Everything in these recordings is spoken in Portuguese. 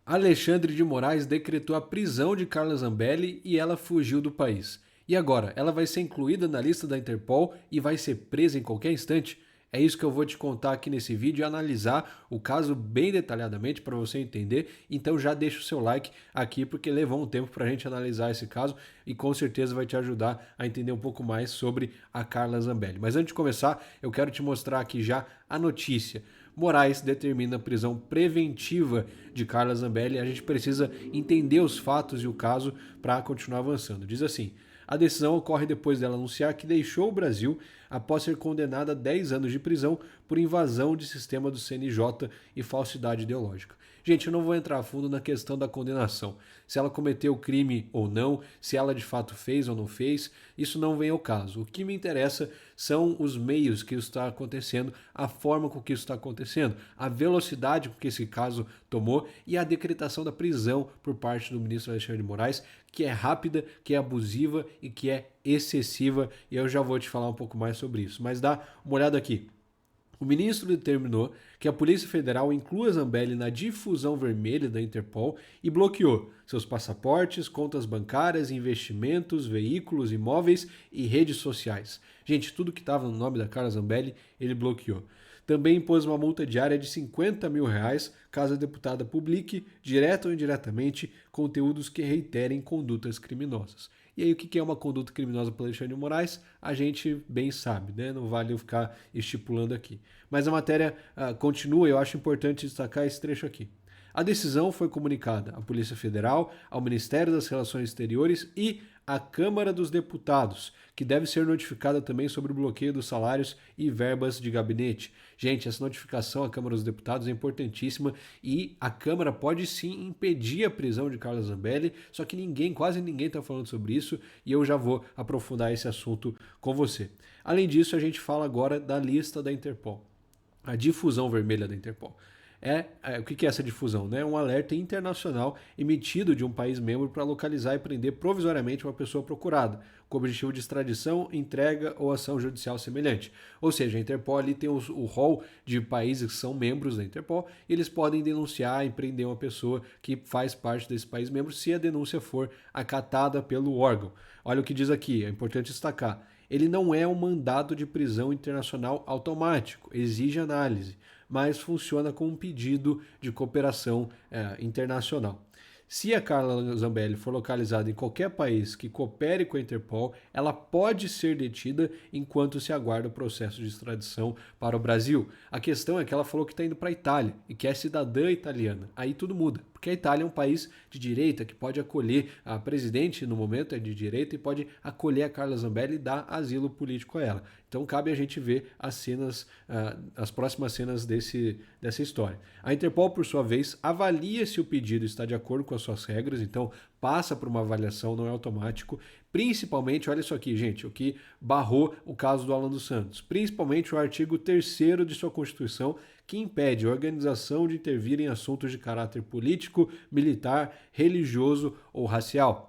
Alexandre de Moraes decretou a prisão de Carla Zambelli e ela fugiu do país. E agora? Ela vai ser incluída na lista da Interpol e vai ser presa em qualquer instante? É isso que eu vou te contar aqui nesse vídeo e analisar o caso bem detalhadamente para você entender. Então já deixa o seu like aqui porque levou um tempo para a gente analisar esse caso e com certeza vai te ajudar a entender um pouco mais sobre a Carla Zambelli. Mas antes de começar, eu quero te mostrar aqui já a notícia. Moraes determina a prisão preventiva de Carla Zambelli. A gente precisa entender os fatos e o caso para continuar avançando. Diz assim: a decisão ocorre depois dela anunciar que deixou o Brasil após ser condenada a 10 anos de prisão por invasão de sistema do CNJ e falsidade ideológica. Gente, eu não vou entrar a fundo na questão da condenação. Se ela cometeu crime ou não, se ela de fato fez ou não fez, isso não vem ao caso. O que me interessa são os meios que isso está acontecendo, a forma com que isso está acontecendo, a velocidade com que esse caso tomou e a decretação da prisão por parte do ministro Alexandre de Moraes, que é rápida, que é abusiva e que é excessiva, e eu já vou te falar um pouco mais sobre isso. Mas dá uma olhada aqui. O ministro determinou que a Polícia Federal inclua Zambelli na difusão vermelha da Interpol e bloqueou seus passaportes, contas bancárias, investimentos, veículos, imóveis e redes sociais. Gente, tudo que estava no nome da Carla Zambelli, ele bloqueou. Também impôs uma multa diária de R$ 50 mil caso a deputada publique, direta ou indiretamente, conteúdos que reiterem condutas criminosas. E aí o que é uma conduta criminosa para Alexandre de Moraes? A gente bem sabe, né? Não vale eu ficar estipulando aqui. Mas a matéria continua e eu acho importante destacar esse trecho aqui. A decisão foi comunicada à Polícia Federal, ao Ministério das Relações Exteriores e à Câmara dos Deputados, que deve ser notificada também sobre o bloqueio dos salários e verbas de gabinete. Gente, essa notificação à Câmara dos Deputados é importantíssima e a Câmara pode sim impedir a prisão de Carla Zambelli, só que quase ninguém está falando sobre isso e eu já vou aprofundar esse assunto com você. Além disso, a gente fala agora da lista da Interpol, a difusão vermelha da Interpol. O que é essa difusão? É um alerta internacional emitido de um país membro para localizar e prender provisoriamente uma pessoa procurada, com o objetivo de extradição, entrega ou ação judicial semelhante. Ou seja, a Interpol ali tem o rol de países que são membros da Interpol e eles podem denunciar e prender uma pessoa que faz parte desse país membro se a denúncia for acatada pelo órgão. Olha o que diz aqui, é importante destacar. Ele não é um mandado de prisão internacional automático, exige análise, mas funciona como um pedido de cooperação internacional. Se a Carla Zambelli for localizada em qualquer país que coopere com a Interpol, ela pode ser detida enquanto se aguarda o processo de extradição para o Brasil. A questão é que ela falou que está indo para a Itália e que é cidadã italiana. Aí tudo muda, porque a Itália é um país de direita que pode acolher, a presidente no momento é de direita e pode acolher a Carla Zambelli e dar asilo político a ela. Então cabe a gente ver as cenas, as próximas cenas dessa história. A Interpol, por sua vez, avalia se o pedido está de acordo com as suas regras, então passa por uma avaliação, não é automático. Principalmente, olha isso aqui, gente, o que barrou o caso do Alan dos Santos. Principalmente o artigo 3º de sua Constituição, que impede a organização de intervir em assuntos de caráter político, militar, religioso ou racial.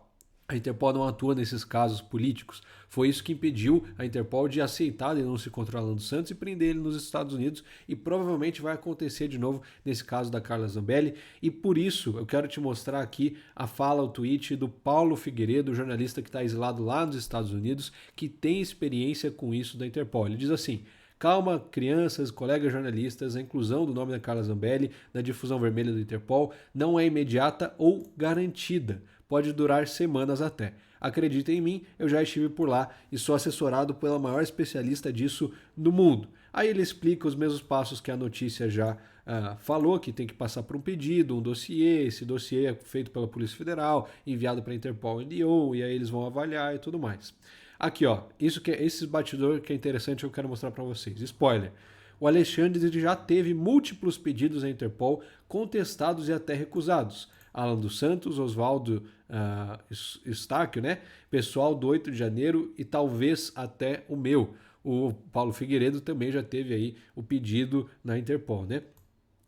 A Interpol não atua nesses casos políticos. Foi isso que impediu a Interpol de aceitar a denúncia contra o Alan dos Santos e prender ele nos Estados Unidos e provavelmente vai acontecer de novo nesse caso da Carla Zambelli. E por isso eu quero te mostrar aqui a fala, o tweet do Paulo Figueiredo, jornalista que está exilado lá nos Estados Unidos, que tem experiência com isso da Interpol. Ele diz assim: calma, crianças, colegas jornalistas, a inclusão do nome da Carla Zambelli na difusão vermelha do Interpol não é imediata ou garantida. Pode durar semanas até. Acreditem em mim, eu já estive por lá e sou assessorado pela maior especialista disso no mundo. Aí ele explica os mesmos passos que a notícia já falou, que tem que passar por um pedido, um dossiê, esse dossiê é feito pela Polícia Federal, enviado para a Interpol NDO, e aí eles vão avaliar e tudo mais. Aqui, ó, esse batidor que é interessante eu quero mostrar para vocês. Spoiler. O Alexandre já teve múltiplos pedidos à Interpol contestados e até recusados. Alan dos Santos, Oswaldo Estáquio, né? Pessoal do 8 de janeiro e talvez até o meu. O Paulo Figueiredo também já teve aí o pedido na Interpol, né?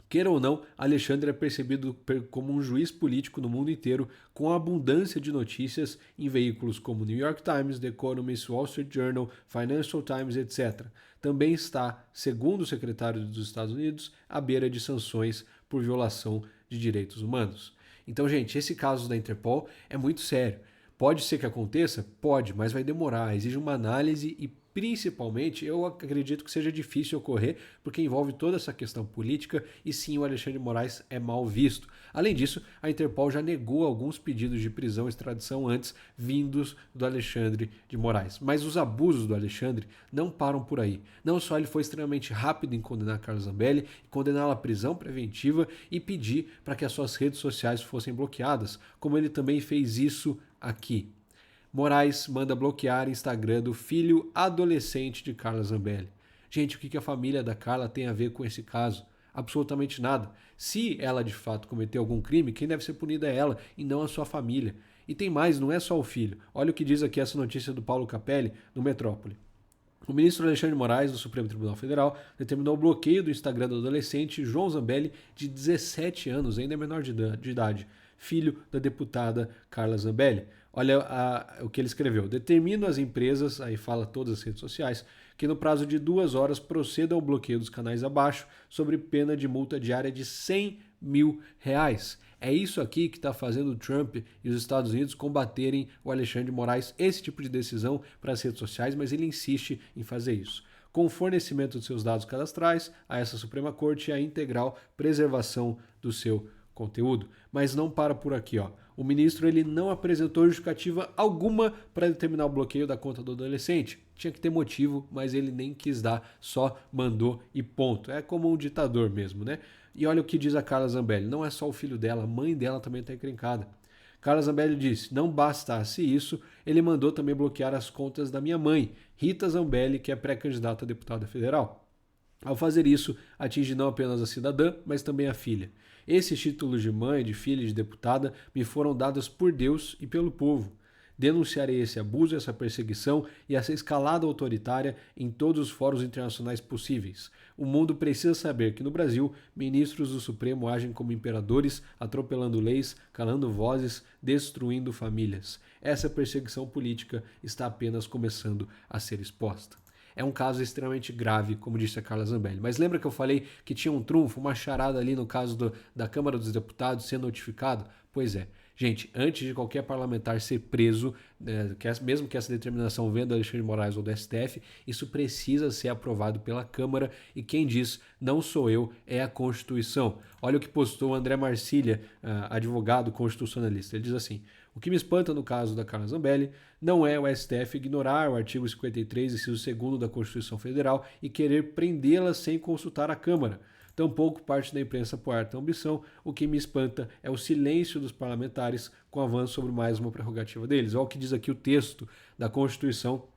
Queira ou não, Alexandre é percebido como um juiz político no mundo inteiro, com abundância de notícias em veículos como New York Times, The Economist, Wall Street Journal, Financial Times, etc. Também está, segundo o secretário dos Estados Unidos, à beira de sanções por violação de direitos humanos. Então, gente, esse caso da Interpol é muito sério. Pode ser que aconteça? Pode, mas vai demorar, exige uma análise e principalmente eu acredito que seja difícil ocorrer porque envolve toda essa questão política e sim, o Alexandre de Moraes é mal visto. Além disso, a Interpol já negou alguns pedidos de prisão e extradição antes vindos do Alexandre de Moraes. Mas os abusos do Alexandre não param por aí. Não só ele foi extremamente rápido em condenar Carla Zambelli, condená-la à prisão preventiva e pedir para que as suas redes sociais fossem bloqueadas, como ele também fez isso aqui. Moraes manda bloquear Instagram do filho adolescente de Carla Zambelli. Gente, o que a família da Carla tem a ver com esse caso? Absolutamente nada. Se ela de fato cometeu algum crime, quem deve ser punida é ela e não a sua família. E tem mais, não é só o filho. Olha o que diz aqui essa notícia do Paulo Capelli, no Metrópole. O ministro Alexandre de Moraes, do Supremo Tribunal Federal, determinou o bloqueio do Instagram do adolescente João Zambelli, de 17 anos, ainda menor de idade, filho da deputada Carla Zambelli. Olha o que ele escreveu. Determino às empresas, aí fala todas as redes sociais, que no prazo de 2 horas procedam ao bloqueio dos canais abaixo, sobre pena de multa diária de R$100 mil. É isso aqui que está fazendo o Trump e os Estados Unidos combaterem o Alexandre de Moraes, esse tipo de decisão para as redes sociais, mas ele insiste em fazer isso. Com o fornecimento de seus dados cadastrais a essa Suprema Corte e a integral preservação do seu conteúdo. Mas não para por aqui, ó. O ministro ele não apresentou justificativa alguma para determinar o bloqueio da conta do adolescente. Tinha que ter motivo, mas ele nem quis dar, só mandou e ponto. É como um ditador mesmo, né? E olha o que diz a Carla Zambelli. Não é só o filho dela, a mãe dela também está encrencada. Carla Zambelli disse, não bastasse isso, ele mandou também bloquear as contas da minha mãe, Rita Zambelli, que é pré-candidata a deputada federal. Ao fazer isso, atinge não apenas a cidadã, mas também a filha. Esses títulos de mãe, de filha e de deputada me foram dados por Deus e pelo povo. Denunciarei esse abuso, essa perseguição e essa escalada autoritária em todos os fóruns internacionais possíveis. O mundo precisa saber que no Brasil, ministros do Supremo agem como imperadores, atropelando leis, calando vozes, destruindo famílias. Essa perseguição política está apenas começando a ser exposta. É um caso extremamente grave, como disse a Carla Zambelli. Mas lembra que eu falei que tinha um trunfo, uma charada ali no caso da Câmara dos Deputados ser notificado? Pois é. Gente, antes de qualquer parlamentar ser preso, mesmo que essa determinação venha do Alexandre de Moraes ou do STF, isso precisa ser aprovado pela Câmara e quem diz não sou eu, é a Constituição. Olha o que postou o André Marcília, advogado constitucionalista. Ele diz assim, o que me espanta no caso da Carla Zambelli não é o STF ignorar o artigo 53, inciso 2º da Constituição Federal e querer prendê-la sem consultar a Câmara. Tampouco parte da imprensa apoiar tal ambição, o que me espanta é o silêncio dos parlamentares com avanço sobre mais uma prerrogativa deles. Olha o que diz aqui o texto da Constituição,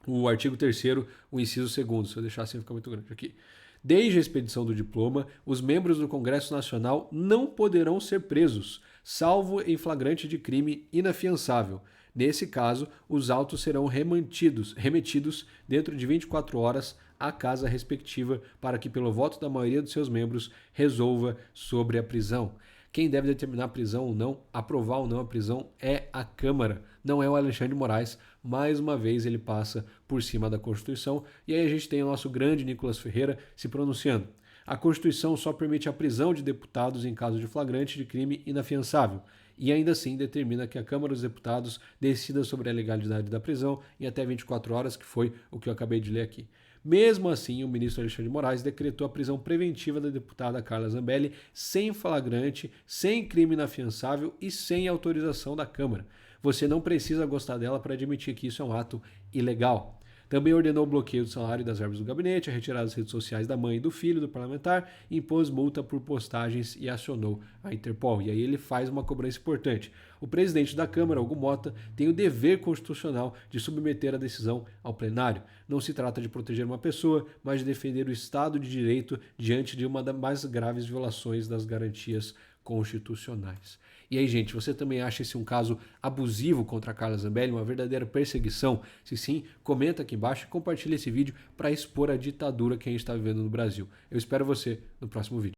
o artigo 3º, o inciso 2º, se eu deixar assim fica muito grande aqui. Desde a expedição do diploma, os membros do Congresso Nacional não poderão ser presos, salvo em flagrante de crime inafiançável. Nesse caso, os autos serão remetidos dentro de 24 horas à casa respectiva para que, pelo voto da maioria dos seus membros, resolva sobre a prisão. Quem deve determinar a prisão ou não, aprovar ou não a prisão, é a Câmara, não é o Alexandre de Moraes. Mais uma vez ele passa por cima da Constituição. E aí a gente tem o nosso grande Nicolas Ferreira se pronunciando. A Constituição só permite a prisão de deputados em caso de flagrante de crime inafiançável. E ainda assim determina que a Câmara dos Deputados decida sobre a legalidade da prisão em até 24 horas, que foi o que eu acabei de ler aqui. Mesmo assim, o ministro Alexandre de Moraes decretou a prisão preventiva da deputada Carla Zambelli sem flagrante, sem crime inafiançável e sem autorização da Câmara. Você não precisa gostar dela para admitir que isso é um ato ilegal. Também ordenou o bloqueio do salário e das verbas do gabinete, a retirada das redes sociais da mãe e do filho do parlamentar, impôs multa por postagens e acionou a Interpol. E aí ele faz uma cobrança importante. O presidente da Câmara, Hugo Mota, tem o dever constitucional de submeter a decisão ao plenário. Não se trata de proteger uma pessoa, mas de defender o Estado de Direito diante de uma das mais graves violações das garantias constitucionais. E aí, gente, você também acha esse um caso abusivo contra a Carla Zambelli, uma verdadeira perseguição? Se sim, comenta aqui embaixo e compartilha esse vídeo para expor a ditadura que a gente está vivendo no Brasil. Eu espero você no próximo vídeo.